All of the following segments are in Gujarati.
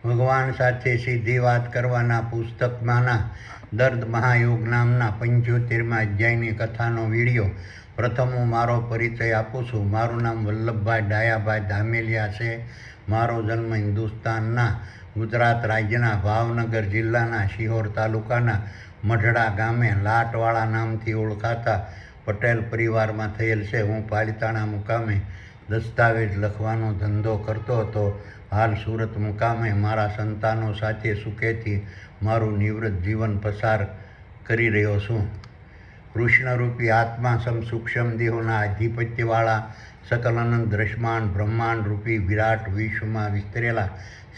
ભગવાન સાથે સીધી વાત કરવાના પુસ્તકમાંના દર્દ મહાયોગ નામના 75મા અધ્યાયની કથાનો વિડીયો. પ્રથમ હું મારો પરિચય આપું છું. મારું નામ વલ્લભભાઈ ડાયાભાઈ ધામેલિયા છે. મારો જન્મ હિન્દુસ્તાનના ગુજરાત રાજ્યના ભાવનગર જિલ્લાના શિહોર તાલુકાના મઢડા ગામે લાટવાળા નામથી ઓળખાતા પટેલ પરિવારમાં થયેલ છે. હું પાલિતાણા મુકામે દસ્તાવેજ લખવાનો ધંધો કરતો હતો. હાલ સુરત મુકામે મારા સંતાનો સાથે સુખેથી મારું નિવૃત્ત જીવન પસાર કરી રહ્યો છું. કૃષ્ણરૂપી આત્મા સૂક્ષ્મ દેહોના આધિપત્યવાળા સકલાનંદ દ્રશ્યમાન બ્રહ્માંડરૂપી વિરાટ વિશ્વમાં વિસ્તરેલા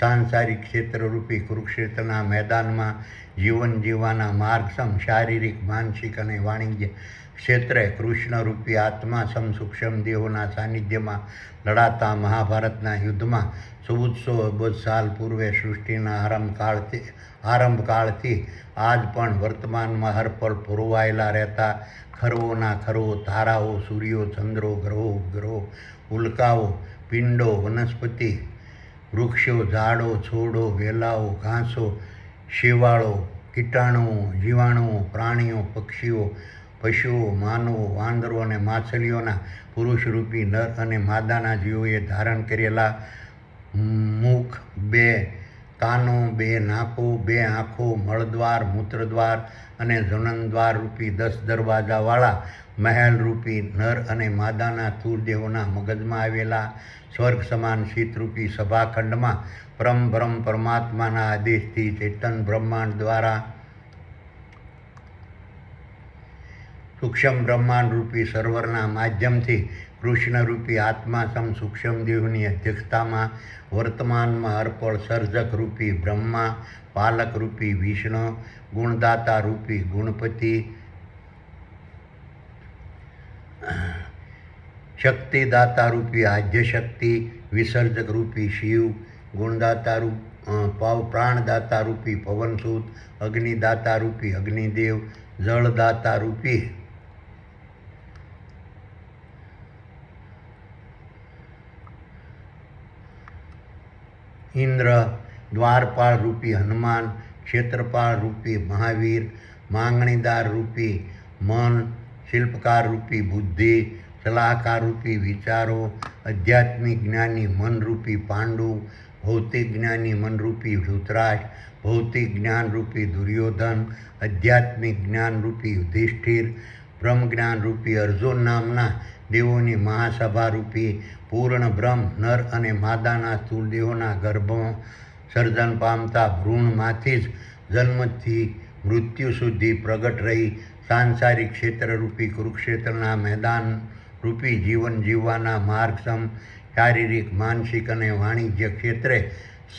સાંસારિક ક્ષેત્રરૂપી કુરુક્ષેત્રના મેદાનમાં જીવન જીવવાના માર્ગસમ શારીરિક માનસિક અને વાણિજ્ય ક્ષેત્રે કૃષ્ણરૂપી આત્મા સૂક્ષ્મ દેહોના સાનિધ્યમાં લડાતા મહાભારતના યુદ્ધમાં 1400 અબજ સાલ પૂર્વે સૃષ્ટિના આરંભકાળથી આજ પણ વર્તમાનમાં હરપળ પુરવાયેલા રહેતા ખરવોના ખરવો તારાઓ, સૂર્યો, ચંદ્રો, ગ્રહો, ઉપગ્રહો, ઉલ્કાઓ, પિંડો, વનસ્પતિ, વૃક્ષો, ઝાડો, છોડો, વેલાઓ, ઘાસો, શેવાળો, કીટાણુઓ, જીવાણુઓ, પ્રાણીઓ, પક્ષીઓ, પશુઓ, માનવો, વાંદરો અને માછલીઓના પુરુષરૂપી નર અને માદાના જીવોએ ધારણ કરેલા મુખ, 2 કાનો, 2 નાકો, 2 આંખો, મળદ્વાર, મૂત્રદ્વાર અને જનનદ્વાર રૂપી 10 દરવાજાવાળા મહેલરૂપી નર અને માદાના સ્થૂળ દેહોના મગજમાં આવેલા સ્વર્ગ સમાન શીતરૂપી સભાખંડમાં પરમ પરમાત્માના આદેશથી ચેતન બ્રહ્માંડ દ્વારા સૂક્ષ્મ બ્રહ્માંડરૂપી સર્વરના માધ્યમથી કૃષ્ણરૂપી આત્મા સૂક્ષ્મ દેહોની અધ્યક્ષતામાં વર્તમાનમાં અર્પણ સર્જકરૂપી બ્રહ્મા, પાલકરૂપી વિષ્ણુ, ગુણદાતારૂપી ગુણપતિ, શક્તિદાતારૂપી આદ્યશક્તિ, વિસર્જકરૂપી શિવ, પ્રાણદાતારૂપી પવનસૂત, અગ્નિદાતારૂપી અગ્નિદેવ, જળદાતારૂપી ઇન્દ્ર, દ્વારપાળ રૂપી હનુમાન, ક્ષેત્રપાળ રૂપી મહાવીર, માંગણીદાર રૂપી મન, શિલ્પકાર રૂપી બુદ્ધિ, સલાહકાર રૂપી વિચારો, આધ્યાત્મિક જ્ઞાની મનરૂપી પાંડુ, ભૌતિક જ્ઞાની મનરૂપી ધૃતરાષ્ટ્ર, ભૌતિક જ્ઞાનરૂપી દુર્યોધન, આધ્યાત્મિક જ્ઞાનરૂપી યુધિષ્ઠિર, બ્રહ્મ જ્ઞાનરૂપી અર્જુન નામના દેવોની મહાસભારૂપી પૂર્ણ બ્રહ્મ નર અને માદાના સ્થૂળ દેહોના ગર્ભમાં સર્જન પામતા ભ્રૂણમાંથી જ જન્મથી મૃત્યુ સુધી પ્રગટ રહી સાંસારિક ક્ષેત્રરૂપી કુરુક્ષેત્રના મેદાન રૂપી જીવન જીવવાના માર્ગસમ શારીરિક, માનસિક અને વાણિજ્ય ક્ષેત્રે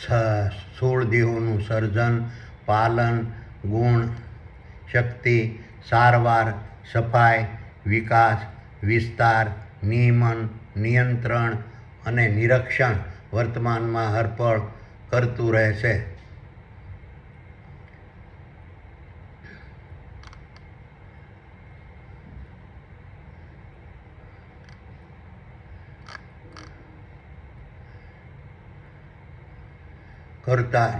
16 દેહોનું સર્જન, પાલન, ગુણ, શક્તિ, સારવાર, સફાઈ, વિકાસ, વિસ્તાર, નિયમન, નિયંત્રણ અને નિરીક્ષણ વર્તમાનમાં હરપળ કરતું રહેશે.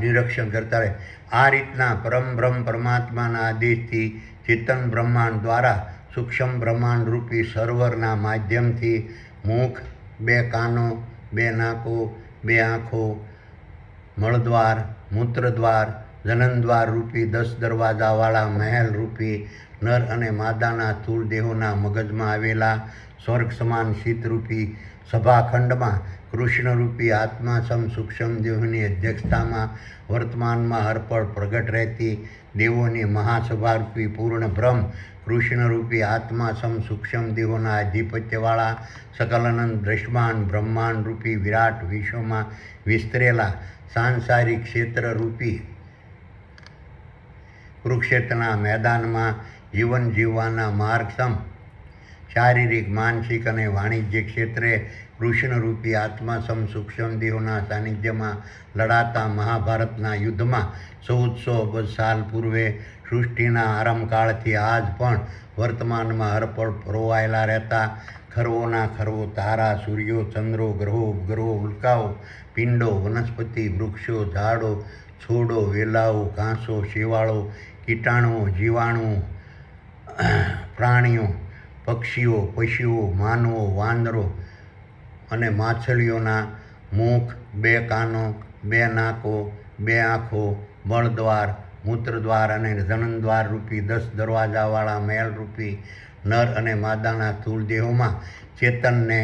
નિરીક્ષણ કરતા રહે. આ રીતના પરમ પરમાત્માના આદેશથી ચેતન બ્રહ્માંડ દ્વારા સૂક્ષ્મ બ્રહ્માંડરૂપી સર્વરના માધ્યમથી મુખ, 2 કાનો, 2 નાકો, 2 આંખો, મળદ્વાર, મૂત્રદ્વાર, જનનદ્વાર રૂપી 10 દરવાજાવાળા મહેલરૂપી નર અને માદાના સ્થૂળ દેહોના મગજમાં આવેલા સ્વર્ગ સમાન શીતરૂપી સભાખંડમાં કૃષ્ણરૂપી આત્મા સૂક્ષ્મ દેહોની અધ્યક્ષતામાં વર્તમાનમાં હરપળ પ્રગટ રહેતી દેવોની મહાસભારૂપી પૂર્ણ બ્રહ્મ કૃષ્ણરૂપી આત્મા સૂક્ષ્મ દેહોના આધિપત્યવાળા સકલાનંદ દ્રશ્યમાન બ્રહ્માંડરૂપી વિરાટ વિશ્વમાં વિસ્તરેલા સાંસારિક ક્ષેત્રરૂપી કુરુક્ષેત્રના મેદાનમાં જીવન જીવવાના માર્ગસમ શારીરિક, માનસિક અને વાણિજ્ય ક્ષેત્રે કૃષ્ણરૂપી આત્મા સૂક્ષ્મ દેહોના સાનિધ્યમાં લડાતા મહાભારતના યુદ્ધમાં 1400 અબજ સાલ પૂર્વે સૃષ્ટિના આરંભકાળથી આજ પણ વર્તમાનમાં હરપળ પરોવાયેલા રહેતા ખરવોના ખરવો તારા, સૂર્યો, ચંદ્રો, ગ્રહો, ઉપગ્રહો, ઉલ્કાઓ, પિંડો, વનસ્પતિ, વૃક્ષો, ઝાડો, છોડો, વેલાઓ, ઘાસો, શેવાળો, કીટાણુઓ, જીવાણુઓ, પ્રાણીઓ, પક્ષીઓ, પશુઓ, માનવો, વાંદરો અને માછલીઓના મુખ, 2 કાનો, 2 નાકો, 2 આંખો, મળદ્વાર, મૂત્રદ્વાર અને જનનદ્વાર રૂપી 10 દરવાજાવાળા મહેલ રૂપી નર અને માદાના સ્થૂળ દેહોમાં ચેતનને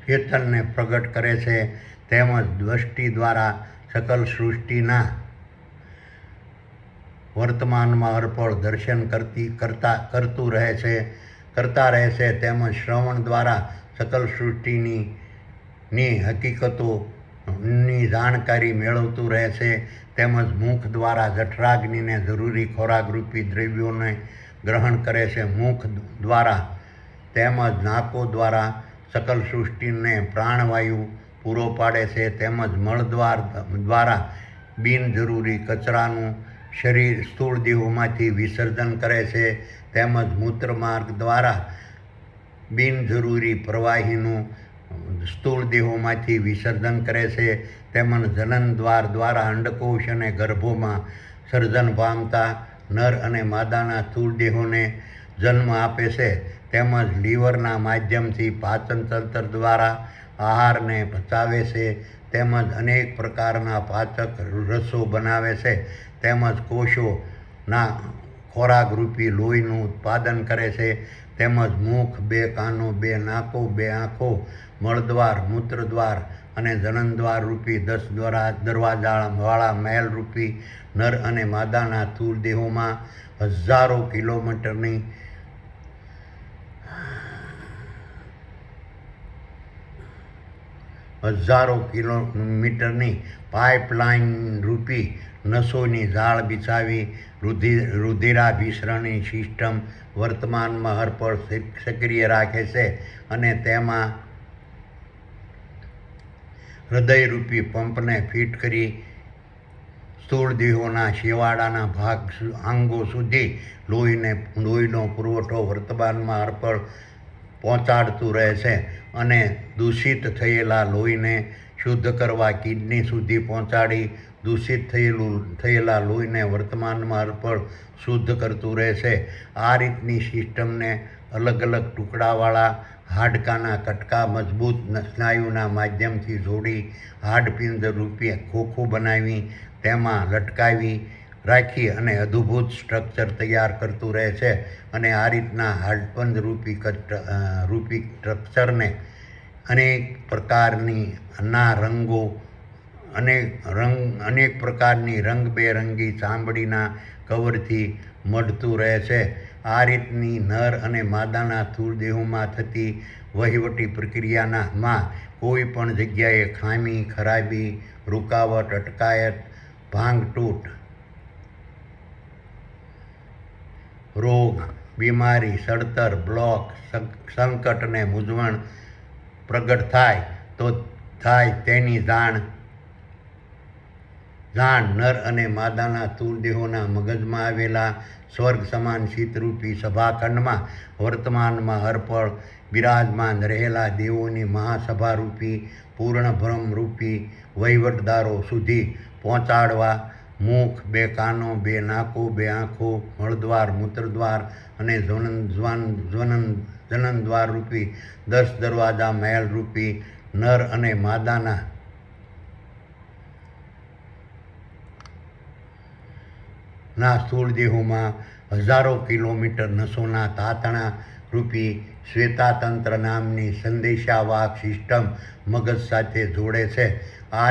ચેતનને પ્રગટ કરે છે, તેમજ દ્રષ્ટિ દ્વારા સકલ સૃષ્ટિના વર્તમાનમાં હરપળ દર્શન કરતું કરતા રહે છે, તેમજ શ્રવણ દ્વારા સકલ સૃષ્ટિની હકીકતોની જાણકારી મેળવતું રહે છે, તેમજ મુખ દ્વારા જઠરાગ્નિને જરૂરી ખોરાકરૂપી દ્રવ્યોને ગ્રહણ કરે છે. મુખ દ્વારા તેમજ નાકો દ્વારા સકલ સૃષ્ટિને પ્રાણવાયુ પૂરો પાડે છે, તેમજ મળદ્વાર દ્વારા બિનજરૂરી કચરાનું શરીર સ્થૂળ દેહોમાંથી વિસર્જન કરે છે, તેમજ મૂત્રમાર્ગ દ્વારા બિનજરૂરી પ્રવાહીનું સ્થૂળ દેહોમાંથી વિસર્જન કરે છે, તેમજ જનનદ્વાર દ્વારા અંડકોશ અને ગર્ભોમાં સર્જન પામતા નર અને માદાના સ્થૂળ દેહોને જન્મ આપે છે, તેમજ લીવરના માધ્યમથી પાચન તંત્ર દ્વારા આહારને પચાવે છે, તેમજ અનેક પ્રકારના પાચક રસો બનાવે છે, તેમજ કોષોના ખોરાકરૂપી લોહીનું ઉત્પાદન કરે છે, તેમજ મુખ, 2 કાનો, 2 નાકો, 2 આંખો, મળદ્વાર, મૂત્રદ્વાર અને જનનદ્વાર રૂપી 10 દરવાજાવાળા મહેલ રૂપી નર અને માદાના સ્થૂળ દેહોમાં હજારો કિલોમીટરની પાઇપલાઇન રૂપી નસોની જાળ બિછાવી રુધિરાભિસરણની સિસ્ટમ વર્તમાનમાં હરપળ સક્રિય રાખે છે અને તેમાં હૃદયરૂપી પંપને ફિટ કરી સ્થૂળ દેહોના છેવાડાના અંગો સુધી લોહીનો પુરવઠો વર્તમાનમાં હરપળ પહોંચાડતું રહે છે અને દૂષિત થયેલા લોહીને શુદ્ધ કરવા કિડની સુધી પહોંચાડી દૂષિત થયેલા લોહીને વર્તમાનમાં હરપળ શુદ્ધ કરતું રહે છે. આ રીતની સિસ્ટમને અલગ અલગ ટુકડાવાળા હાડકાના કટકા મજબૂત સ્નાયુના માધ્યમથી જોડી હાડપિંજર રૂપે ખોખું બનાવી તેમાં લટકાવી રાખી અને અદ્ભુત સ્ટ્રક્ચર તૈયાર કરતું રહે છે અને આ રીતના હાડપિંજર રૂપી સ્ટ્રક્ચરને અનેક પ્રકારની રંગબેરંગી ચામડીના કવરથી મઢતું રહે છે. આ રીતની નર અને માદાના સ્થૂળ દેહોમાં થતી વહીવટી પ્રક્રિયામાં કોઈ પણ જગ્યાએ ખામી, ખરાબી, રૂકાવટ, અટકાયત, ભાંગતૂટ, રોગ, બીમારી, સડતર, બ્લોક, સંકટ અને મૂંઝવણ પ્રગટ થાય તેની જાણ નર અને માદાના સ્થૂળ દેહોના મગજમાં આવેલા સ્વર્ગ સમાન શીતરૂપી સભાખંડમાં વર્તમાનમાં હરપળ બિરાજમાન રહેલા દેવોની મહાસભારૂપી પૂર્ણ બ્રહ્મરૂપી વહીવટદારો સુધી પહોંચાડવા મુખ, 2 કાનો, 2 નાકો, 2 આંખો, મળદ્વાર, મૂત્રદ્વાર અને જનનદ્વાર રૂપી 10 દરવાજા મહેલ રૂપી નર અને માદાના ના સ્થૂળ દેહોમાં હજારો કિલોમીટર નસોના તાતણા રૂપી શ્વેતાતંત્ર નામની સંદેશાવાહક સિસ્ટમ મગજ સાથે જોડે છે. આ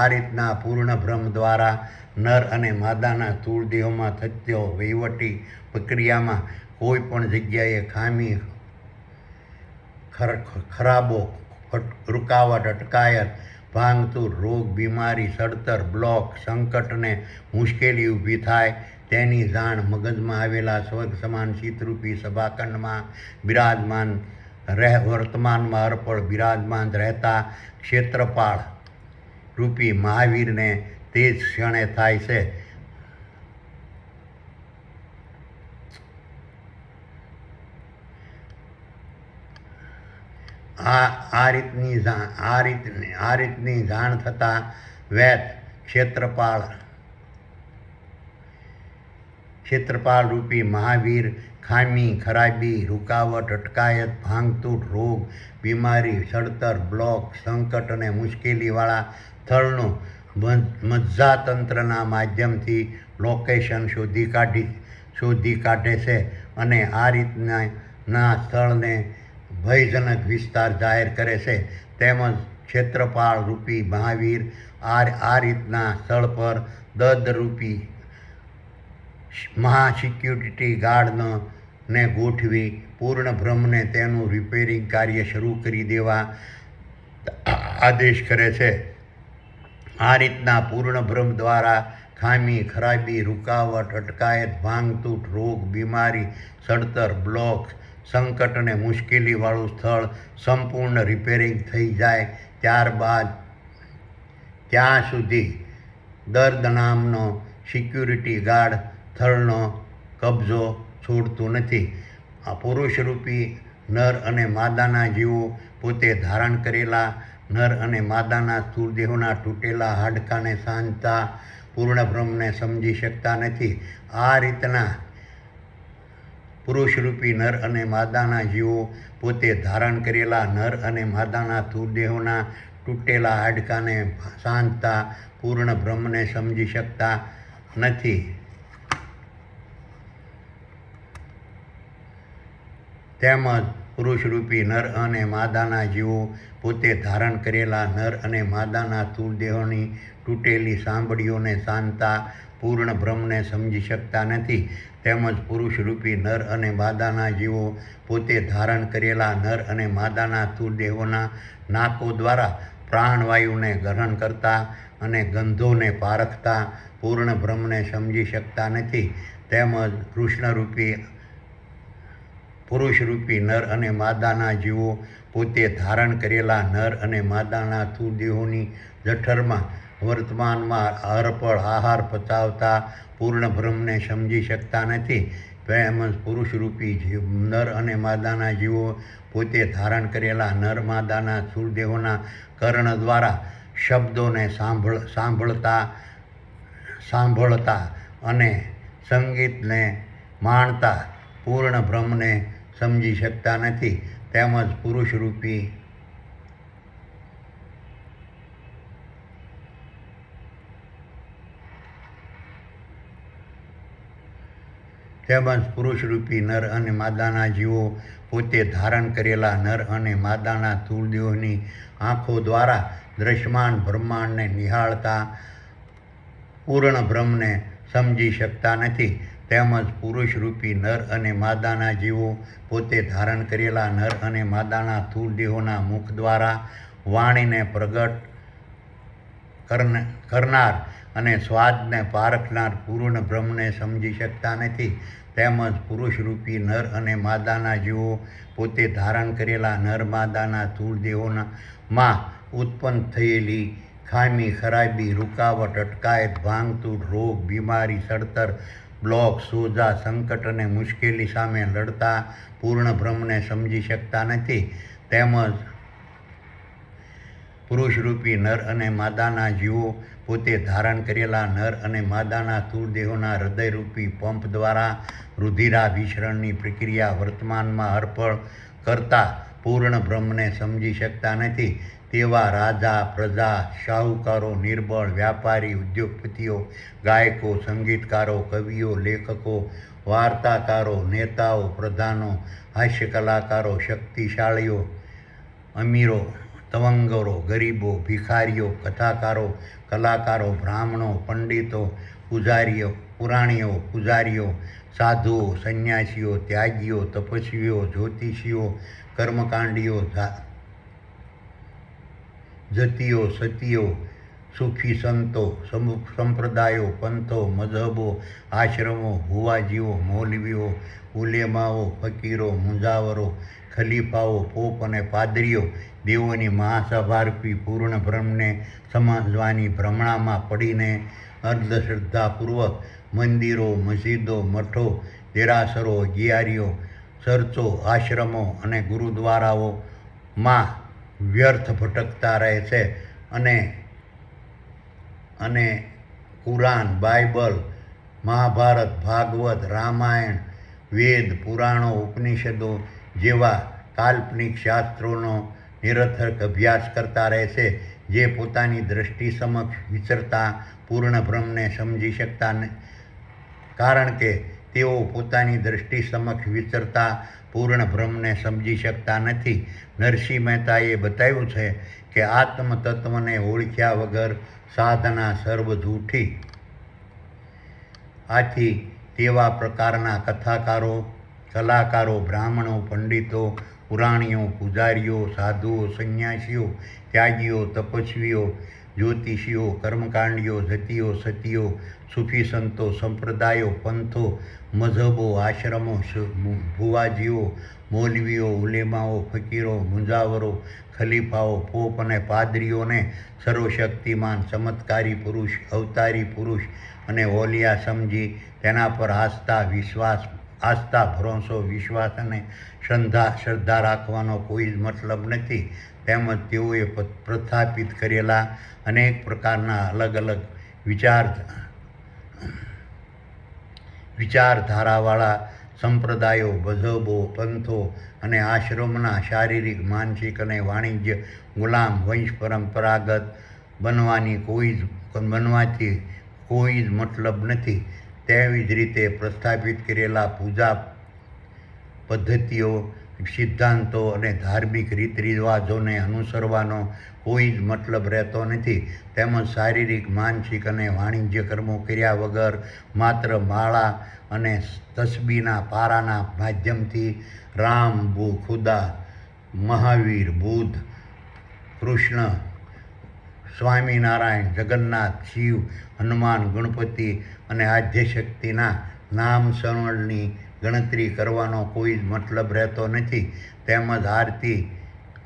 રીતના પૂર્ણ ભ્રમ દ્વારા નર અને માદાના સ્થૂળ દેહોમાં થતી વહીવટી પ્રક્રિયામાં કોઈ પણ જગ્યાએ ખામી, ખરાબો, રૂકાવટ, અટકાયત, ભાંગતૂર, રોગ, બીમારી, સડતર, બ્લોક, સંકટ અને મુશ્કેલી ઊભી થાય તેની જાણ મગજમાં આવેલા સ્વર્ગ સમાન ચિત્તરૂપી સભાખંડમાં વર્તમાનમાં અર્પણ બિરાજમાન રહેતા ક્ષેત્રપાળ રૂપી મહાવીરને તે જ ક્ષણે થાય છે. આ રીતની જાણ થતાં વેદ ક્ષેત્રપાળ રૂપી મહાવીર ખામી, ખરાબી, રૂકાવટ, અટકાયત, ભાંગતૂટ, રોગ, બીમારી, સડતર, બ્લોક, સંકટ અને મુશ્કેલીવાળા સ્થળનું મજ્જાતંત્રના માધ્યમથી લોકેશન શોધી કાઢે છે અને આ રીતના સ્થળને ભયજનક વિસ્તાર જાહેર કરે છે. તેમજ ક્ષેત્રપાળ રૂપી મહાવીર આ રીતના સ્થળ પર દદરૂપી મહાસિક્યુરિટી ગાર્ડને ગોઠવી પૂર્ણ ભ્રમને તેનું રિપેરિંગ કાર્ય શરૂ કરી દેવા આદેશ કરે છે. આ રીતના પૂર્ણ ભ્રમ દ્વારા ખામી, ખરાબી, રૂકાવટ, અટકાયત, ભાંગતૂટ, રોગ, બીમારી, સડતર, બ્લોક, સંકટ અને મુશ્કેલીવાળું સ્થળ સંપૂર્ણ રિપેરિંગ થઈ જાય ત્યાં સુધી દર્દ નામનો સિક્યુરિટી ગાર્ડ સ્થળનો કબજો છોડતું નથી. આ પુરુષરૂપી નર અને માદાના જીવો પોતે ધારણ કરેલા નર અને માદાના સ્થૂળ દેહોના તૂટેલા હાડકાને સાંધતા પૂર્ણ બ્રહ્મને સમજી શકતા નથી. આ રીતના પુરુષરૂપી નર અને માદાના જીવો પોતે ધારણ કરેલા નર અને માદાના સ્થૂળ દેહોના તૂટેલા હાડકાને સાંધતા પૂર્ણ બ્રહ્મને સમજી શકતા નથી. તેમજ પુરુષરૂપી નર અને માદાના જીવો પોતે ધારણ કરેલા નર અને માદાના સ્થૂળ દેહોની તૂટેલી સાંભળીઓને સાંધતા પૂર્ણ બ્રહ્મને સમજી શકતા નથી. તેમજ પુરુષરૂપી નર અને માદાના જીવો પોતે ધારણ કરેલા નર અને માદાના સ્થૂળ દેહોના નાકો દ્વારા પ્રાણવાયુને ગ્રહણ કરતા અને ગંધોને પારખતા પૂર્ણ બ્રહ્મને સમજી શકતા નથી. તેમજ પુરુષરૂપી નર અને માદાના જીવો પોતે ધારણ કરેલા નર અને માદાના સ્થૂળ દેહોની જઠરમાં વર્તમાનમાં અર્પણ આહાર પચાવતા પૂર્ણ બ્રહ્મને સમજી શકતા નથી. તેમજ પુરુષરૂપી નર અને માદાના જીવો પોતે ધારણ કરેલા નર માદાના સ્થૂળ દેહોના કર્ણ દ્વારા શબ્દોને સાંભળતા અને સંગીતને માણતા પૂર્ણ બ્રહ્મને સમજી શકતા નથી. તેમજ પુરુષરૂપી નર અને માદાના જીવો પોતે ધારણ કરેલા નર અને માદાના સ્થૂળ દેહોની આંખો દ્વારા દ્રશ્યમાન બ્રહ્માંડને નિહાળતા પૂર્ણ બ્રહ્મને સમજી શકતા નથી. તેમજ પુરુષરૂપી નર અને માદાના જીવો પોતે ધારણ કરેલા નર અને માદાના સ્થૂળ દેહોના મુખ દ્વારા વાણીને પ્રગટ કરનાર અને સ્વાદને પારખનાર પૂર્ણ બ્રહ્મને સમજી શકતા નથી. તેમજ પુરુષરૂપી નર અને માદાના જીવો પોતે ધારણ કરેલા નર માદાના સ્થૂળ દેહોમાં ઉત્પન્ન થયેલી ખામી, ખરાબી, રૂકાવટ, અટકાયત, ભાંગતૂટ, રોગ, બીમારી, સડતર, બ્લોક, સોજા, સંકટ અને મુશ્કેલી સામે લડતા પૂર્ણ બ્રહ્મને સમજી શકતા નથી. તેમજ પુરુષરૂપી નર અને માદાના જીવો પોતે ધારણ કરેલા નર અને માદાના સ્થૂળ દેહોના હૃદયરૂપી પંપ દ્વારા રુધિરાભિસરણની પ્રક્રિયા વર્તમાનમાં અર્પણ કરતા પૂર્ણ બ્રહ્મને સમજી શકતા નથી તેવા રાજા, પ્રજા, શાહુકારો, નિર્બળ, વ્યાપારી, ઉદ્યોગપતિઓ, ગાયકો, સંગીતકારો, કવિઓ, લેખકો, વાર્તાકારો, નેતાઓ, પ્રધાનો, હાસ્ય કલાકારો, શક્તિશાળીઓ, અમીરો, તવંગરો, ગરીબો, ભિખારીઓ, કથાકારો, કલાકારો, બ્રાહ્મણો, પંડિતો, પુરાણીઓ, પૂજારીઓ, સાધુઓ, સંન્યાસીઓ, ત્યાગીઓ, તપસ્વીઓ, જ્યોતિષીઓ, કર્મકાંડીઓ, જતીઓ, સતીઓ, સૂફી સંતો, સંપ્રદાયો, પંથો, મઝહબો, આશ્રમો, ભુવાજીઓ, મૌલવીઓ, ઉલેમાઓ, ફકીરો, મુંજાવરો, ખલીફાઓ, પોપ અને પાદરીઓ દેવોની મહાસભારૂપી પૂર્ણ બ્રહ્મને સમજવાની ભ્રમણામાં પડીને અંધશ્રદ્ધાપૂર્વક મંદિરો, મસ્જિદો, મઠો, દેરાસરો, અગિયારીઓ, ચર્ચો, આશ્રમો અને ગુરુદ્વારાઓમાં વ્યર્થ ભટકતા રહે છે અને કુરાન, બાઇબલ, મહાભારત, ભાગવત, રામાયણ, વેદ, પુરાણો, ઉપનિષદો જેવા કાલ્પનિક શાસ્ત્રોનો નિરર્થક અભ્યાસ કરતા રહે છે, જે પોતાની દ્રષ્ટિ સમક્ષ વિચરતા પૂર્ણ બ્રહ્મને સમજી શકતા કારણ કે તેઓ પોતાની દ્રષ્ટિ સમક્ષ વિચરતા પૂર્ણ બ્રહ્મને સમજી શકતા નથી. નરસિંહ મહેતાએ બતાવ્યું છે કે આત્મતત્વને ઓળખ્યા વગર સાધના સર્વ જૂઠી. આથી તેવા પ્રકારના કથાકારો, કલાકારો, બ્રાહ્મણો, પંડિતો, પુરાણીઓ, પૂજારીઓ, સાધુઓ, સંન્યાસીઓ, ત્યાગીઓ, તપસ્વીઓ, જ્યોતિષીઓ, કર્મકાંડીઓ, જતીઓ, સતીઓ, સૂફી સંતો, સંપ્રદાયો, પંથો, મઝહબો, આશ્રમો, ભુવાજીઓ, મૌલવીઓ, ઉલેમાઓ, ફકીરો, મુંજાવરો, ખલીફાઓ, પોપ અને પાદરીઓને સર્વશક્તિમાન, ચમત્કારી પુરુષ, અવતારી પુરુષ અને ઓલિયા સમજી તેના પર આસ્થા, ભરોસો, વિશ્વાસ અને શ્રદ્ધા રાખવાનો કોઈ જ મતલબ નથી. તેમજ તેઓએ પ્રસ્થાપિત કરેલા અનેક પ્રકારના અલગ અલગ વિચારધારાવાળા સંપ્રદાયો, મઝહબો, પંથો અને આશ્રમના શારીરિક, માનસિક અને વાણિજ્ય ગુલામ વંશ પરંપરાગત બનવાથી કોઈ જ મતલબ નથી. તેવી જ રીતે પ્રસ્થાપિત કરેલા પૂજા પદ્ધતિઓ, સિદ્ધાંતો અને ધાર્મિક રીત રિવાજોને અનુસરવાનો કોઈ જ મતલબ રહેતો નથી. તેમજ શારીરિક, માનસિક અને વાણિજ્ય કર્મો કર્યા વગર માત્ર માળા અને તસ્બીહના પારાના માધ્યમથી રામ, ખુદા, મહાવીર, બુદ્ધ, કૃષ્ણ, સ્વામિનારાયણ, જગન્નાથ, શિવ, હનુમાન, ગણપતિ અને આદ્યશક્તિના નામ સ્મરણની ગણતરી કરવાનો કોઈ જ મતલબ રહેતો નથી. તેમજ આરતી,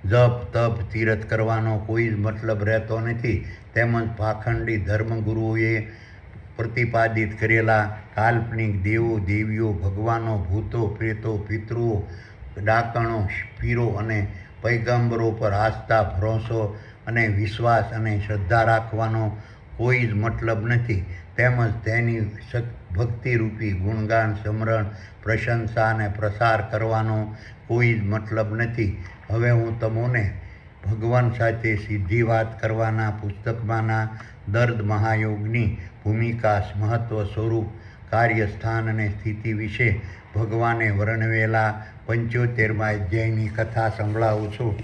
જપ, તપ, તીરથ કરવાનો કોઈ જ મતલબ રહેતો નથી. તેમજ પાખંડી ધર્મગુરુઓએ પ્રતિપાદિત કરેલા કાલ્પનિક દેવો, દેવીઓ, ભગવાનો, ભૂતો, પ્રેતો, પિતૃઓ, ડાકણો, પીરો અને પૈગંબરો પર આસ્થા, ભરોસો અને વિશ્વાસ અને શ્રદ્ધા રાખવાનો કોઈ જ મતલબ નથી. તેમજ તેની ભક્તિરૂપી ગુણગાન, સ્મરણ, પ્રશંસા અને પ્રસાર કરવાનો કોઈ જ મતલબ નથી. હવે હું તમને ભગવાન સાથે સીધી વાત કરવાના પુસ્તકમાંના દર્દ મહાયોગની ભૂમિકા, મહત્વ, સ્વરૂપ, કાર્ય, સ્થાન અને સ્થિતિ વિશે ભગવાને વર્ણવેલા 75મા અધ્યાયની કથા સંભળાવું છું.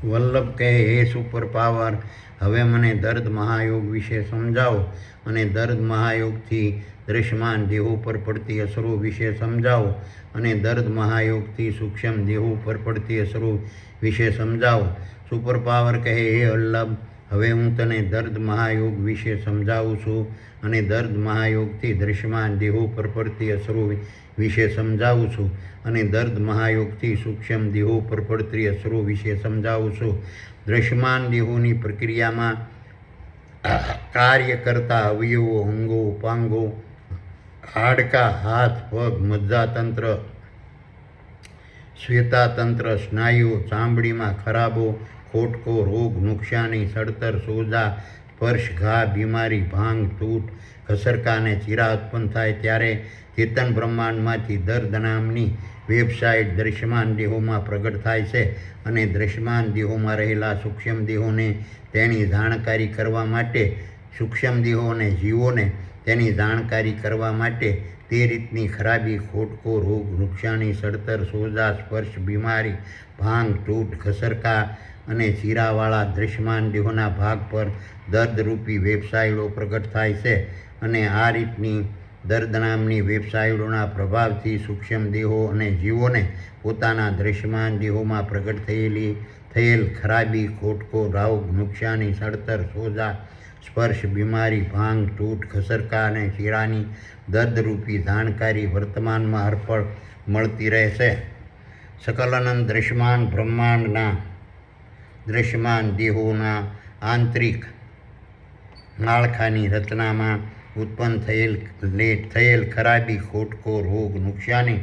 વલ્લભ કહે, હે સુપર પાવર, હવે મને દર્દ મહાયોગ વિશે સમજાવો અને દર્દ મહાયોગથી દ્રશ્યમાન દેહો પર પડતી અસરો વિશે સમજાવો અને દર્દ મહાયોગથી સૂક્ષ્મ દેહો પર પડતી અસરો વિશે સમજાવો. સુપર પાવર કહે, હે વલ્લભ, હવે હું તને દર્દ મહાયોગ વિશે સમજાવું છું અને દર્દ મહાયોગથી દ્રશ્યમાન દેહો પર પડતી અસરો વિશે સમજાવું છું અને દર્દ મહાયોગથી સૂક્ષ્મ દેહો પર પડતી અસરો વિશે સમજાવું છું. દ્રશ્યમાન દેહોની પ્રક્રિયામાં કાર્ય કરતા અવયવો, અંગો, ઉપાંગો, હાડકાં, હાથ, પગ, મજ્જાતંત્ર, શ્વેતાતંત્ર, સ્નાયુઓ, ચામડીમાં ખરાબો, ખોટકો, રોગ, નુકસાની, સડતર, સોજા, સ્પર્શ, ઘા, બીમારી, ભાંગ, તૂટ, ઘસરકા અને ચીરા ઉત્પન્ન થાય ત્યારે ચેતન બ્રહ્માંડમાંથી દર્દ નામની વેબસાઇટ દ્રશ્યમાન દેહોમાં પ્રગટ થાય છે અને દ્રશ્યમાન દેહોમાં રહેલા સૂક્ષ્મ દેહોને તેની જાણકારી કરવા માટે સૂક્ષ્મ દેહો અને જીવોને તેની જાણકારી કરવા માટે તે રીતની ખરાબી, ખોટકો, રોગ, નુકસાની, સડતર, સોજા, સ્પર્શ, બીમારી, ભાંગ, તૂટ, ઘસરકા અને ચીરાવાળા દ્રશ્યમાન દેહોના ભાગ પર દર્દરૂપી વેબસાઇટો પ્રગટ થાય છે અને આ રીતની દર્દ નામની વેબસાઇટોના પ્રભાવથી સૂક્ષ્મ દેહો અને જીવોને પોતાના દ્રશ્યમાન દેહોમાં પ્રગટ થયેલ ખરાબી, ખોટકો, રોગ, નુકસાની, સડતર, સોજા, સ્પર્શ, બીમારી, ભાંગ, તૂટ, ઘસરકા અને ચીરાની દર્દરૂપી જાણકારી વર્તમાનમાં હરપળ મળતી રહેશે. સકલાનંદ દ્રશ્યમાન બ્રહ્માંડના દ્રશ્યમાન દેહોના આંતરિક માળખાની રચનામાં ઉત્પન્ન થયેલ ખરાબી, ખોટકો, રોગ, નુકસાની,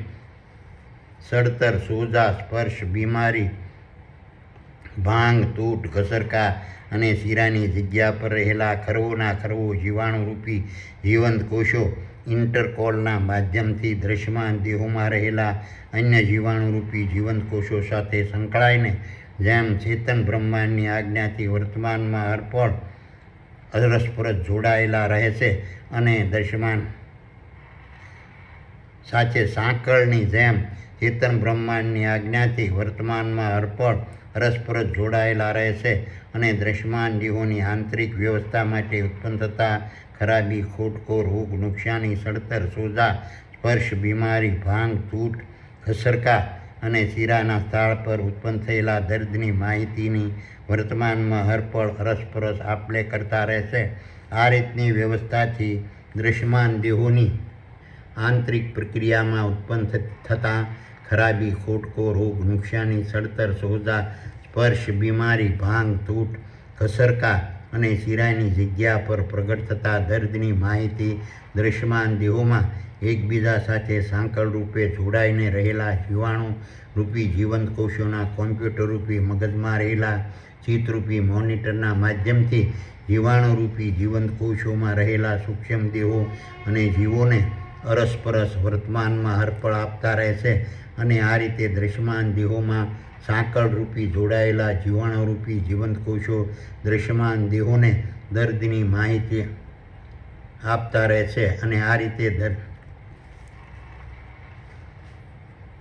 સડતર, સોજા, સ્પર્શ, બીમારી, ભાંગ, તૂટ, ઘસરકા અને ચીરાની જગ્યા પર રહેલા ખરવોના ખરવો જીવાણુરૂપી જીવંત કોષો ઇન્ટરકોલના માધ્યમથી દ્રશ્યમાન દેહોમાં રહેલા અન્ય જીવાણુરૂપી જીવંત કોષો સાથે સંકળાઈને જેમ ચેતન બ્રહ્માંડની આજ્ઞાથી વર્તમાનમાં હરપળ અરસપરસ જોડાયેલા રહે છે અને દ્રશ્યમાન સાથે સાંકળની જેમ ચેતન બ્રહ્માંડની આજ્ઞાથી વર્તમાનમાં હરપળ અરસપરસ જોડાયેલા રહે છે અને દ્રશ્યમાન દેહોની આંતરિક વ્યવસ્થા માટે ઉત્પન્ન થતા ખરાબી, ખોટકો, રોગ, નુકસાની, સડતર, સોજા, સ્પર્શ, બીમારી, ભાંગ, તૂટ, ઘસરકા અને ચીરાના સ્થળ પર ઉત્પન્ન થયેલા દર્દની માહિતીની વર્તમાનમાં હરપળ અરસપરસ આપલે કરતા રહેશે. આ રીતની વ્યવસ્થાથી દ્રશ્યમાન દેહોની આંતરિક પ્રક્રિયામાં ઉત્પન્ન થતા ખરાબી, ખોટકો, રોગ, નુકસાની, સડતર, સોજા, સ્પર્શ, બીમારી, ભાંગ, તૂટ, ઘસરકા અને ચીરાની જગ્યા પર પ્રગટ થતા દર્દની માહિતી દ્રશ્યમાન દેહોમાં એકબીજા સાથે સાંકળ રૂપે જોડાઈને રહેલા જીવાણુરૂપી જીવંત કોષોના કોમ્પ્યુટરરૂપી મગજમાં રહેલા ચિત્તરૂપી મોનિટરના માધ્યમથી જીવાણુરૂપી જીવંત કોષોમાં રહેલા સૂક્ષ્મ દેહો અને જીવોને અરસપરસ વર્તમાનમાં હરપળ આપતા રહેશે અને આ રીતે દ્રશ્યમાન દેહોમાં સાંકળરૂપી જોડાયેલા જીવાણુરૂપી જીવંત કોષો દ્રશ્યમાન દેહોને દર્દની માહિતી આપતા રહેશે અને આ રીતે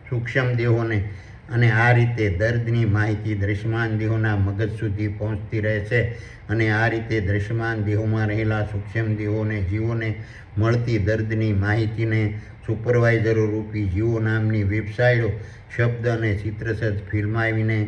સૂક્ષ્મ દેહોને અને આ રીતે દર્દની માહિતી દ્રશ્યમાન દેહોના મગજ સુધી પહોંચતી રહેશે અને આ રીતે દ્રશ્યમાન દેહોમાં રહેલા સૂક્ષ્મ દેહોને જીવોને મળતી દર્દની માહિતીને સુપરવાઇઝરો રૂપી જીવો નામની વેબસાઇટો શબ્દ અને ચિત્રસહિત ફિલ્માવીને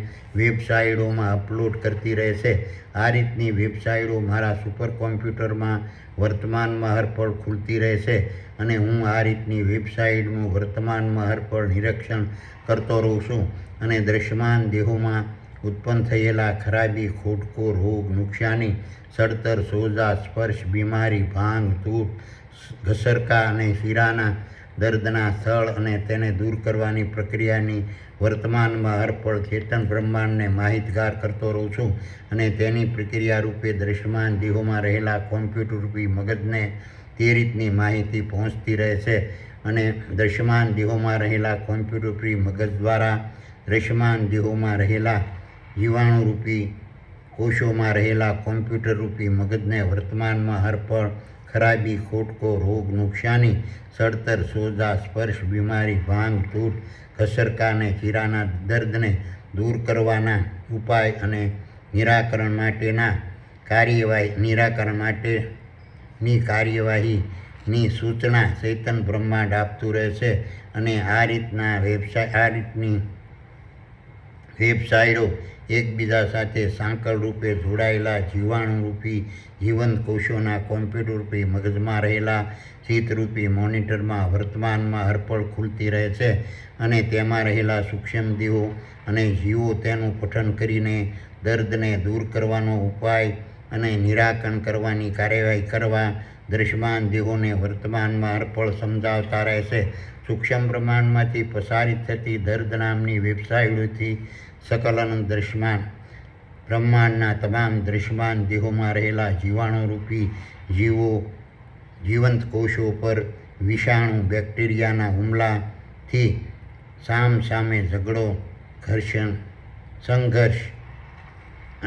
વેબસાઇટોમાં અપલોડ કરતી રહેશે. આ રીતની વેબસાઇટો મારા સુપર કોમ્પ્યુટરમાં વર્તમાનમાં હરપળ ખુલતી રહેશે અને હું આ રીતની વેબસાઇટનું વર્તમાનમાં હરપળ નિરીક્ષણ કરતો રહું છું અને દ્રશ્યમાન દેહોમાં ઉત્પન્ન થયેલા ખરાબી, ખોટકો, રોગ, નુકસાની, સડતર, સોજા, સ્પર્શ, બીમારી, ભાંગ, તૂટ, ઘસરકા અને ચીરાના દર્દના સ્થળ અને તેને દૂર કરવાની પ્રક્રિયાની વર્તમાનમાં હરપળ ચેતન બ્રહ્માંડને માહિતગાર કરતો રહું છું અને તેની પ્રક્રિયા રૂપે દ્રશ્યમાન દેહોમાં રહેલા કોમ્પ્યુટરરૂપી મગજને તે રીતની માહિતી પહોંચતી રહેશે અને દ્રશ્યમાન દેહોમાં રહેલા કોમ્પ્યુટરરૂપી મગજ દ્વારા દ્રશ્યમાન દેહોમાં રહેલા જીવાણુરૂપી કોષોમાં રહેલા કોમ્પ્યુટરરૂપી મગજને વર્તમાનમાં હરપળ ખરાબી, ખોટકો, રોગ, નુકસાની, સડતર, સોજા, સ્પર્શ, બીમારી, ભાંગ, તૂટ, ઘસરકા અને ચીરાના દર્દને દૂર કરવાના ઉપાય અને નિરાકરણ માટેની કાર્યવાહીની સૂચના ચેતન બ્રહ્માંડ આપતું રહેશે અને આ રીતની વેબસાઇટો એકબીજા સાથે સાંકળ રૂપે જોડાયેલા જીવાણુરૂપી જીવંત કોષોના કોમ્પ્યુટરરૂપી મગજમાં રહેલા ચિત્તરૂપી મોનિટરમાં વર્તમાનમાં હરપળ ખુલતી રહે છે અને તેમાં રહેલા સૂક્ષ્મ દેહો અને જીવો તેનું પઠન કરીને દર્દને દૂર કરવાનો ઉપાય અને નિરાકરણ કરવાની કાર્યવાહી કરવા દ્રશ્યમાન દેહોને વર્તમાનમાં હરપળ સમજાવતા રહેશે. સૂક્ષ્મ બ્રહ્માંડમાંથી પ્રસારિત થતી દર્દ નામની વેબસાઇટોથી સકલાનંદ બ્રહ્માંડના તમામ દૃશ્યમાન દેહોમાં રહેલા જીવાણુરૂપી જીવો જીવંત કોષો પર વિષાણુ બેક્ટેરિયાના હુમલાથી સામે ઝઘડો સંઘર્ષ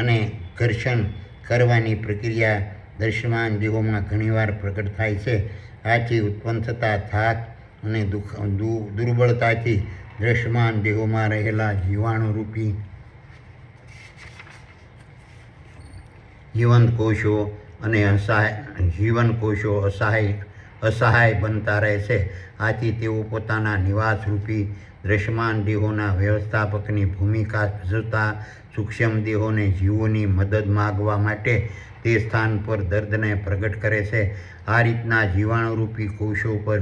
અને ઘર્ષણ કરવાની પ્રક્રિયા દૃશ્યમાન દેહોમાં ઘણીવાર પ્રગટ થાય છે. આથી ઉત્પન્ન થતા થાક અને દુર્બળતાથી દૃશ્યમાન દેહોમાં રહેલા જીવાણુરૂપી જીવંત કોષો અસહાય બનતા રહે છે. આથી તેઓ પોતાના નિવાસરૂપી દૃશ્યમાન દેહોના વ્યવસ્થાપકની ભૂમિકા ભજવતા સૂક્ષ્મ દેહોને જીવોની મદદ માગવા માટે તે સ્થાન પર દર્દને પ્રગટ કરે છે. આ રીતના જીવાણુરૂપી કોષો પર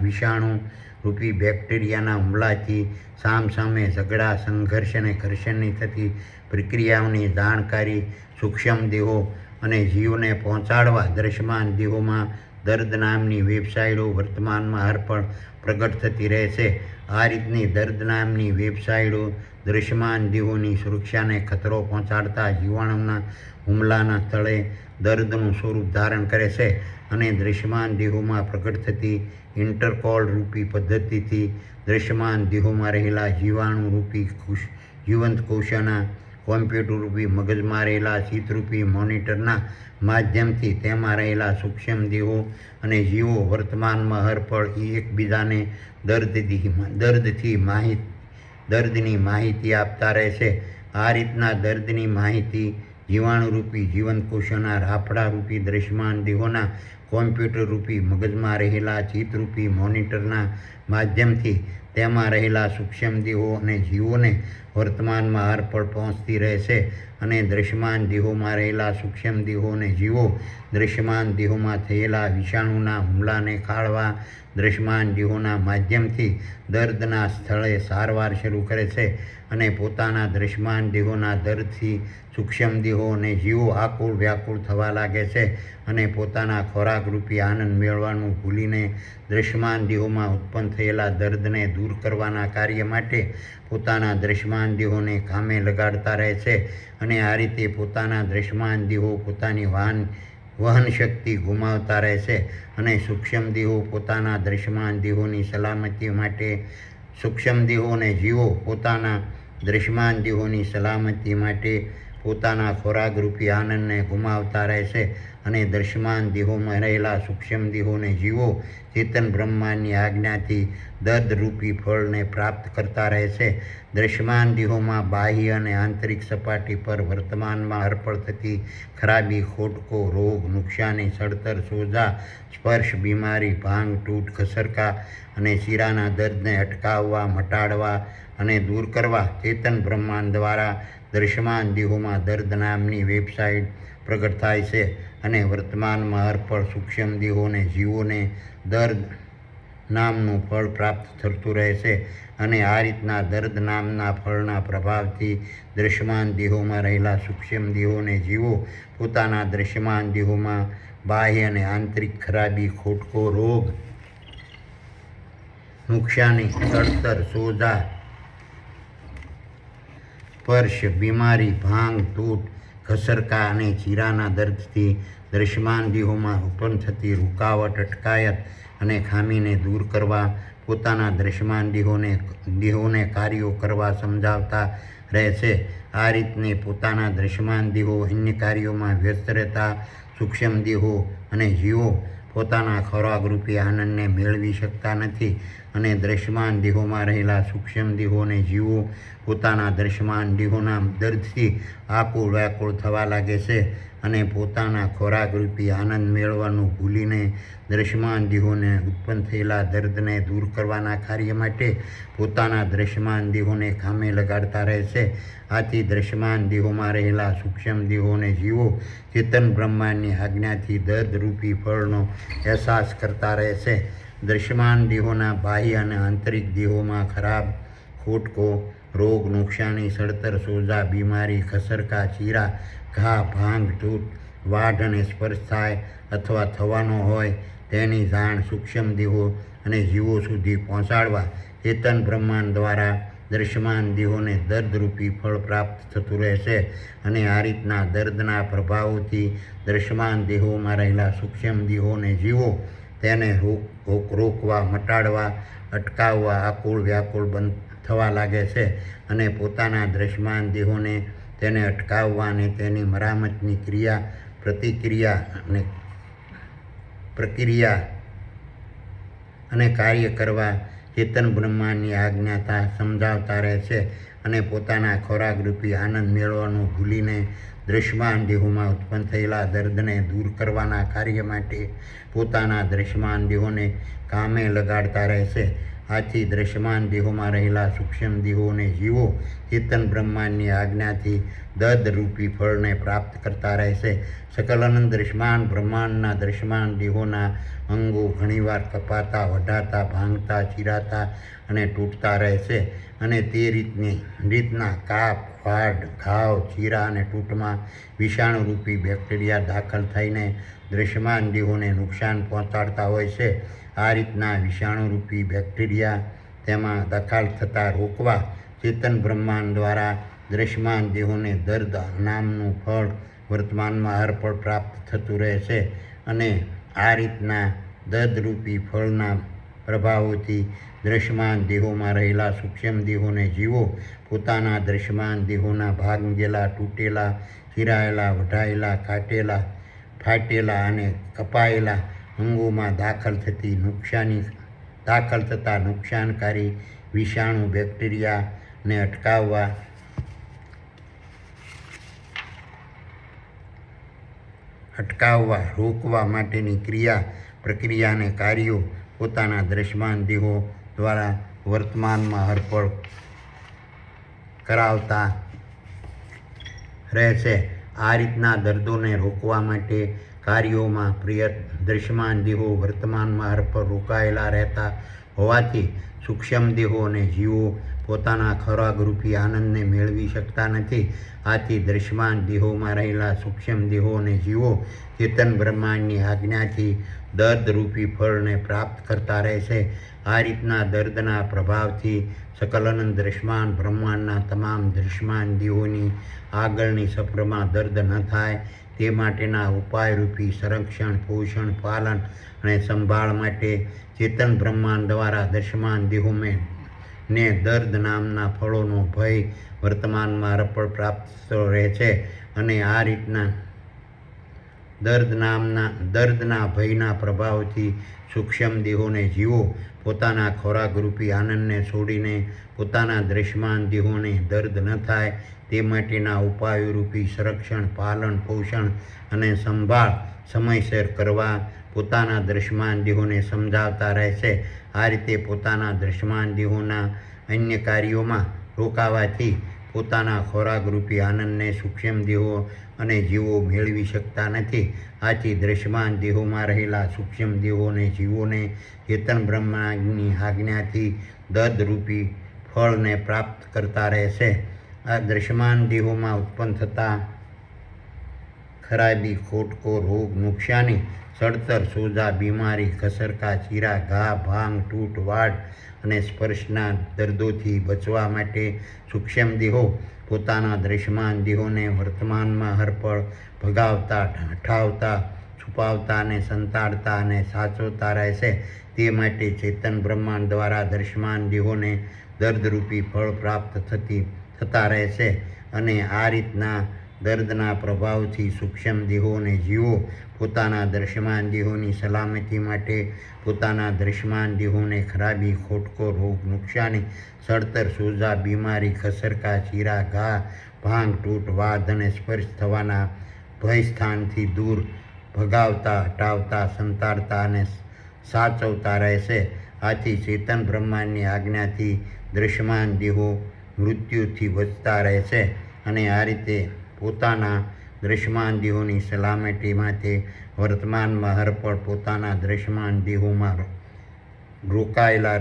વિષાણુરૂપી બેક્ટેરિયાના હુમલાથી સામે ઝઘડા સંઘર્ષ અને ઘર્ષણની થતી પ્રક્રિયાઓની જાણકારી સૂક્ષ્મ દેહો અને જીવને પહોંચાડવા દૃશ્યમાન દેહોમાં દર્દ નામની વેબસાઇટો વર્તમાનમાં હરપળ પ્રગટ થતી રહે છે. આ રીતની દર્દ નામની વેબસાઇટો દૃશ્યમાન દેહોની સુરક્ષાને ખતરો પહોંચાડતા જીવાણુના હુમલાના સ્થળે દર્દનું સ્વરૂપ ધારણ કરે છે અને દૃશ્યમાન દેહોમાં પ્રગટ થતી ઇન્ટરકોલ રૂપી પદ્ધતિથી દૃશ્યમાન દેહોમાં રહેલા જીવાણુરૂપી જીવંત કોષોના કોમ્પ્યુટરરૂપી મગજમાં રહેલા ચિત્તરૂપી મોનિટરના માધ્યમથી તેમાં રહેલા સૂક્ષ્મ દેહો અને જીવો વર્તમાનમાં હરપળ એકબીજાને દર્દની માહિતી આપતા રહે છે. આ રીતના દર્દની માહિતી જીવાણુરૂપી જીવંત કોષોના રાફડારૂપી દૃશ્યમાન દેહોના કોમ્પ્યુટરરૂપી મગજમાં રહેલા ચિત્તરૂપી મોનિટરના માધ્યમથી તેમાં રહેલા સૂક્ષ્મ દેહો અને જીવોને વર્તમાનમાં હરપળ પહોંચતી રહે છે અને દૃશ્યમાન દેહોમાં રહેલા સૂક્ષ્મ દેહો અને જીવો દૃશ્યમાન દેહોમાં થયેલા વિષાણુના હુમલાને ખાળવા દૃશ્યમાન દેહોના માધ્યમથી દર્દના સ્થળે સારવાર શરૂ કરે છે અને પોતાના દૃશ્યમાન દેહોના દર્દથી સૂક્ષ્મ દેહો અને જીવો આકુળ વ્યાકુળ થવા લાગે છે અને પોતાના ખોરાકરૂપી આનંદ મેળવવાનું ભૂલીને દૃશ્યમાન દેહોમાં ઉત્પન્ન થયેલા દર્દને દૂર કરવાના કાર્ય માટે પોતાના દૃશ્યમાન દેહોને કામે લગાડતા રહે છે અને આ રીતે પોતાના દૃશ્યમાન દેહો પોતાની વહન શક્તિ ગુમાવતા રહે છે અને સૂક્ષ્મ દેહો પોતાના દૃશ્યમાન દેહોની સલામતી માટે સૂક્ષ્મ દેહો અને જીવો પોતાના દૃશ્યમાન દેહોની સલામતી માટે પોતાના ખોરાકરૂપી આનંદને ગુમાવતા રહે છે અને દૃશ્યમાન દેહોમાં રહેલા સૂક્ષ્મ દેહોને જીવો ચેતન બ્રહ્માંડની આજ્ઞાથી દર્દરૂપી ફળને પ્રાપ્ત કરતા રહે છે. દૃશ્યમાન દેહોમાં બાહ્ય અને આંતરિક સપાટી પર વર્તમાનમાં હરપળ થતી ખરાબી, ખોટકો, રોગ, નુકસાની, સડતર, સોજા, સ્પર્શ, બીમારી, ભાંગ, તૂટ, ઘસરકા અને શીરાના દર્દને અટકાવવા, મટાડવા અને દૂર કરવા ચેતન બ્રહ્માંડ દ્વારા દૃશ્યમાન દેહોમાં દર્દ નામની વેબસાઇટ પ્રગટ થાય છે અને વર્તમાનમાં હરપળ સૂક્ષ્મ દેહો અને જીવોને દર્દ નામનું ફળ પ્રાપ્ત થતું રહે છે અને આ રીતના દર્દ નામના ફળના પ્રભાવથી દૃશ્યમાન દેહોમાં રહેલા સૂક્ષ્મ દેહો અને જીવો પોતાના દૃશ્યમાન દેહોમાં બાહ્ય અને આંતરિક ખરાબી, ખોટકો, રોગ, નુકસાની, સડતર, સોજા, સ્પર્શ, બીમારી, ભાંગ, તૂટ, ઘસરકા અને ચીરાના દર્દથી દૃશ્યમાન દેહોમાં ઉત્પન્ન થતી રૂકાવટ, અટકાયત અને ખામીને દૂર કરવા પોતાના દૃશ્યમાન દેહોને કાર્યો કરવા સમજાવતા રહે છે. આ રીતને પોતાના દૃશ્યમાન દેહો અન્ય કાર્યોમાં વ્યસ્ત રહેતા સૂક્ષ્મ દેહો અને જીવો પોતાના ખોરાકરૂપી આનંદને મેળવી શકતા નથી અને દૃશ્યમાન દેહોમાં રહેલા સૂક્ષ્મ દેહો અને જીવો પોતાના દૃશ્યમાન દેહોના દર્દથી આકુળ વ્યાકુળ થવા લાગે છે અને પોતાના ખોરાકરૂપી આનંદ મેળવવાનું ભૂલીને દૃશ્યમાન દેહોને ઉત્પન્ન થયેલા દર્દને દૂર કરવાના કાર્ય માટે પોતાના દૃશ્યમાન દેહોને કામે લગાડતા રહે છે. આથી દૃશ્યમાન દેહોમાં રહેલા સૂક્ષ્મ દેહો અને જીવો ચેતન બ્રહ્માંડની આજ્ઞાથી દર્દરૂપી ફળનો અહેસાસ કરતા રહે છે. દૃશ્યમાન દેહોના બાહ્ય અને આંતરિક દેહોમાં ખરાબ, ખોટકો, રોગ, નુકસાની, સડતર, સોજા, બીમારી, ઘસરકા, ચીરા, ઘા, ભાંગ, તૂટ, વાઢ અને સ્પર્શ થાય અથવા થવાનો હોય તેની જાણ સૂક્ષ્મ દેહો અને જીવો સુધી પહોંચાડવા ચેતન બ્રહ્માંડ દ્વારા દ્રશ્યમાન દેહોને દર્દરૂપી ફળ પ્રાપ્ત થતું રહેશે. અને આ રીતના દર્દના પ્રભાવોથી દ્રશ્યમાન દેહોમાં રહેલા સૂક્ષ્મ દેહોને જીવો તેને રોકવા, મટાડવા, અટકાવવા આકુળ વ્યાકુળ બંધ થવા લાગે છે. અને પોતાના દ્રશ્યમાન દેહોને તેને અટકાવવા અને તેની મરામતની ક્રિયા, પ્રતિક્રિયા અને પ્રક્રિયા અને કાર્ય કરવા ચેતન બ્રહ્માંડની આજ્ઞાતા સમજાવતા રહે છે. અને પોતાના ખોરાકરૂપી આનંદ મેળવવાનું ભૂલીને દ્રશ્યમાન દેહોમાં ઉત્પન્ન થયેલા દર્દને દૂર કરવાના કાર્ય માટે પોતાના દ્રશ્યમાન દેહોને કામે લગાડતા રહેશે. આથી દ્રશ્યમાન દેહોમાં રહેલા સૂક્ષ્મ દેહોને જીવો ચેતન બ્રહ્માંડની આજ્ઞાથી દર્દરૂપી ફળને પ્રાપ્ત કરતા રહેશે. સકલ અનંત દ્રશ્યમાન બ્રહ્માંડના દ્રશ્યમાન દેહોના અંગો ઘણીવાર કપાતા, વઢાતા, ભાંગતા, ચીરાતા અને તૂટતા રહેશે. અને તે રીતના કાપ, વાડ, ઘાવ, ચીરા અને તૂટમાં વિષાણુરૂપી બેક્ટેરિયા દાખલ થઈને દ્રશ્યમાન દેહોને નુકસાન પહોંચાડતા હોય છે. આ રીતના વિષાણુરૂપી બેક્ટેરિયા તેમાં દાખલ થતાં રોકવા ચેતન બ્રહ્માંડ દ્વારા દ્રશ્યમાન દેહોને દર્દ નામનું ફળ વર્તમાનમાં અર્પણ પ્રાપ્ત થતું રહે છે. અને આ રીતના દર્દરૂપી ફળના પ્રભાવોથી દ્રશ્યમાન દેહોમાં રહેલા સૂક્ષ્મ દેહોને જીવો પોતાના દ્રશ્યમાન દેહોના ભાંગેલા, તૂટેલા, ચીરાયેલા, વઢાયેલા, કાટેલા, ફાટેલા અને કપાયેલા અંગોમાં દાખલ થતા નુકસાનકારી વિષાણુ બેક્ટેરિયાને અટકાવવા, રોકવા માટેની ક્રિયા, પ્રક્રિયા અને કાર્યો પોતાના દ્રશ્યમાન દેહો દ્વારા વર્તમાનમાં અર્પણ કરાવતા રહે છે. આ રીતના દર્દોને રોકવા માટે કાર્યોમાં દ્રશ્યમાન દેહો વર્તમાનમાં અર્પણ રોકાયેલા રહેતા હોવાથી સૂક્ષ્મ દેહો અને જીવો પોતાના ખોરાકરૂપી આનંદને મેળવી શકતા નથી. આથી દ્રશ્યમાન દેહોમાં રહેલા સૂક્ષ્મ દેહો અને જીવો ચેતન બ્રહ્માંડની આજ્ઞાથી દર્દરૂપી ફળને પ્રાપ્ત કરતા રહેશે. આ રીતના દર્દના પ્રભાવથી સકલ અનંત દ્રશ્યમાન બ્રહ્માંડના તમામ દ્રશ્યમાન દેહોની આગળની સફરમાં દર્દ ન થાય તે માટેના ઉપાયરૂપી સંરક્ષણ, પોષણ, પાલન અને સંભાળ માટે ચેતન બ્રહ્માંડ દ્વારા દ્રશ્યમાન દેહોને દર્દ નામના ફળોનો ભય વર્તમાનમાં અર્પણ પ્રાપ્ત થતો રહે છે. અને આ રીતના દર્દના ભયના પ્રભાવથી સૂક્ષ્મ દેહોને જીવો પોતાના ખોરાકરૂપી આનંદને છોડીને પોતાના દ્રશ્યમાન દેહોને દર્દ ન થાય તે માટેના ઉપાયોરૂપી સંરક્ષણ, પાલન, પોષણ અને સંભાળ સમયસર કરવા પોતાના દ્રશ્યમાન દેહોને સમજાવતા રહે છે. આ રીતે પોતાના દ્રશ્યમાન દેહોના અન્ય કાર્યોમાં રોકાવાથી પોતાના ખોરાકરૂપી આનંદને સૂક્ષ્મ દેહો અને જીવો મેળવી શકતા નથી. આથી દ્રશ્યમાન દેહોમાં રહેલા સૂક્ષ્મ દેહો અને જીવોને ચેતન બ્રહ્માંડની આજ્ઞાથી દર્દરૂપી ફળને પ્રાપ્ત કરતા રહેશે. આ દ્રશ્યમાન દેહોમાં ઉત્પન્ન થતા ખરાબી, ખોટકો, રોગ, નુકસાની, સડતર, સોજા, બીમારી, ઘસરકા, ચીરા, ઘા, ભાંગ, તૂટ, વાડ અને સ્પર્શના દર્દોથી બચવા માટે સૂક્ષ્મ દેહો પોતાના દ્રશ્યમાન દેહોને વર્તમાનમાં અર્પણ ભગાવતા, હટાવતા, છુપાવતા અને સંતાડતા અને સાચવતા રહેશે. તે માટે ચેતન બ્રહ્માંડ દ્વારા દ્રશ્યમાન દેહોને દર્દરૂપી ફળ પ્રાપ્ત થતા રહેશે. અને આ રીતના દર્દના પ્રભાવથી સૂક્ષ્મ દેહો અને જીવો પોતાના દ્રશ્યમાન દેહોની સલામતી માટે પોતાના દ્રશ્યમાન દેહોને ખરાબી, ખોટકો, રોગ, નુકસાની, સડતર, સોજા, બીમારી, ઘસરકા, ચીરા, ઘા, ભાંગ, તૂટ, વાદ અને સ્પર્શ થવાના ભય સ્થાનથી દૂર ભગાવતા, હટાવતા, સંતાડતા અને સાચવતા રહેશે. આથી ચેતન બ્રહ્માંડની આજ્ઞાથી દ્રશ્યમાન દેહો મૃત્યુથી બચતા રહેશે. અને આ રીતે પોતાના દ્રશ્યમાન દેહોની સલામતી માટે વર્તમાનમાં અર્પણ પોતાના દ્રશ્યમાન દેહોમાં રોકાયેલા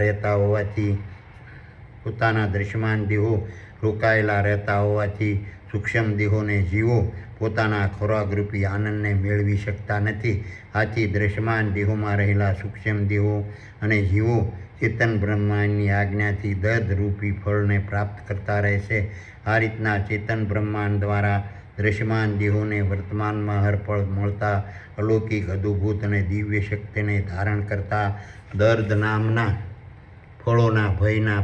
રહેતા હોવાથી સૂક્ષ્મ દેહોને જીવો પોતાના ખોરાકરૂપી આનંદને મેળવી શકતા નથી. આથી દ્રશ્યમાન દેહોમાં રહેલા સૂક્ષ્મ દેહો અને જીવો ચેતન બ્રહ્માંડની આજ્ઞાથી દર્દરૂપી ફળને પ્રાપ્ત કરતા રહેશે. આ રીતના ચેતન બ્રહ્માંડ દ્વારા દ્રશ્યમાન દેહોને વર્તમાનમાં હરપળ મળતા અલૌકિક અદ્ભુત અને દિવ્ય શક્તિને ધારણ કરતા દર્દ નામના ફળોના ભયના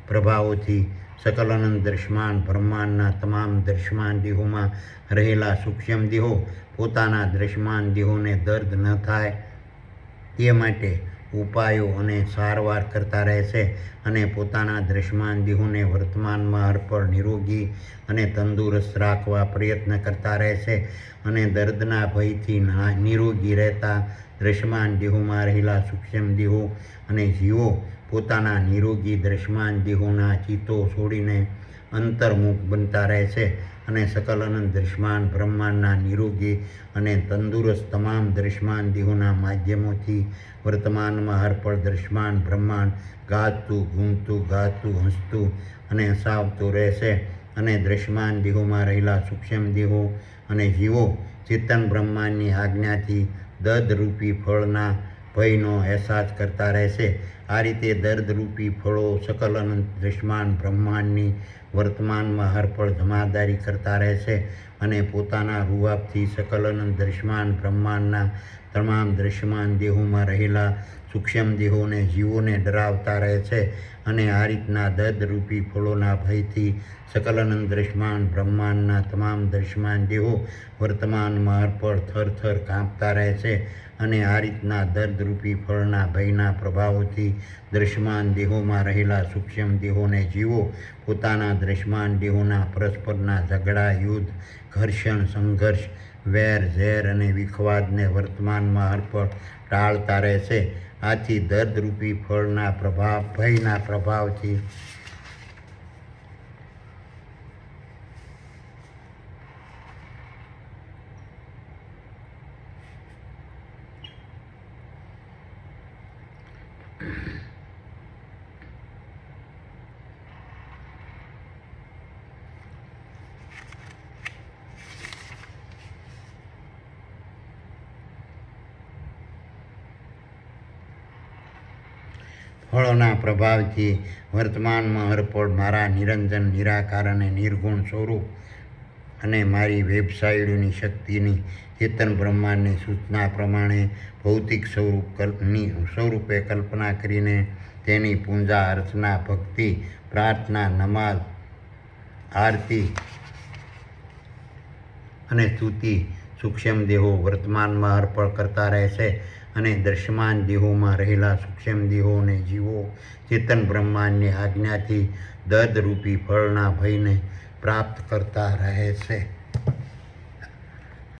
પ્રભાવોથી સકલ અનંત દ્રશ્યમાન બ્રહ્માંડના તમામ દ્રશ્યમાન દેહોમાં રહેલા સૂક્ષ્મ દેહો પોતાના દ્રશ્યમાન દેહોને દર્દ ન થાય તે માટે ઉપાયો અને સારવાર કરતા રહેશે અને પોતાના દ્રશ્યમાન દેહોને વર્તમાનમાં હરપળ નિરોગી અને તંદુરસ્ત રાખવા પ્રયત્ન કરતા રહેશે અને દર્દના ભયથી નિરોગી રહેતા દ્રશ્યમાન દેહોમાં રહેલા સૂક્ષ્મ દેહો અને જીવો પોતાના નિરોગી દ્રશ્યમાન દેહોના ચિત્તો છોડીને અંતર્મુખ બનતા રહેશે અને સકલ અનંત દ્રશ્યમાન બ્રહ્માંડના નિરોગી અને તંદુરસ્ત તમામ દ્રશ્યમાન દેહોના માધ્યમોથી વર્તમાનમાં હરપળ દ્રશ્યમાન બ્રહ્માંડ ગાતું હસતું અને હસાવતું રહેશે અને દ્રશ્યમાન દેહોમાં રહેલા સૂક્ષ્મ દેહો અને જીવો ચેતન બ્રહ્માંડની આજ્ઞાથી દર્દરૂપી ફળના ભયનો અહેસાસ કરતા રહેશે. આ રીતે દર્દરૂપી ફળો સકલ અનંત દ્રશ્યમાન બ્રહ્માંડની વર્તમાનમાં હરપળ જમાદારી કરતા રહેશે અને પોતાના રૂઆબથી સકલ અનંત દ્રશ્યમાન બ્રહ્માંડના તમામ દ્રશ્યમાન દેહોમાં રહેલા સૂક્ષ્મ દેહોને જીવોને ડરાવતા રહેશે અને આ રીતના દર્દરૂપી ફળોના ભયથી સકલ અનંત દ્રશ્યમાન બ્રહ્માંડના તમામ દ્રશ્યમાન દેહો વર્તમાનમાં હરપળ થરથર કાંપતા રહેશે અને આ રીતના દર્દરૂપી ફળના ભયના પ્રભાવોથી દ્રશ્યમાન દેહોમાં રહેલા સૂક્ષ્મ દેહોને જીવો પોતાના દ્રશ્યમાન દેહોના પરસ્પરના ઝઘડા યુદ્ધ ઘર્ષણ સંઘર્ષ વેર ઝેર અને વિખવાદને વર્તમાનમાં હરપળ ટાળતા રહેશે. આથી દર્દરૂપી ફળના ભયના પ્રભાવથી ફળોના પ્રભાવથી વર્તમાનમાં હરપળ મારા નિરંજન નિરાકાર અને નિર્ગુણ સ્વરૂપ અને મારી વેબસાઇટોની શક્તિની ચેતન બ્રહ્માંડની સૂચના પ્રમાણે ભૌતિક સ્વરૂપે કલ્પના કરીને તેની પૂજા અર્ચના ભક્તિ પ્રાર્થના નમાઝ આરતી અને સ્તુતિ સૂક્ષ્મ દેહો વર્તમાનમાં અર્પણ કરતા રહેશે અને દ્રશ્યમાન દેહોમાં રહેલા સૂક્ષ્મ દેહો અને જીવો ચેતન બ્રહ્માંડની આજ્ઞાથી દર્દરૂપી ફળના ભયને પ્રાપ્ત કરતા રહેશે.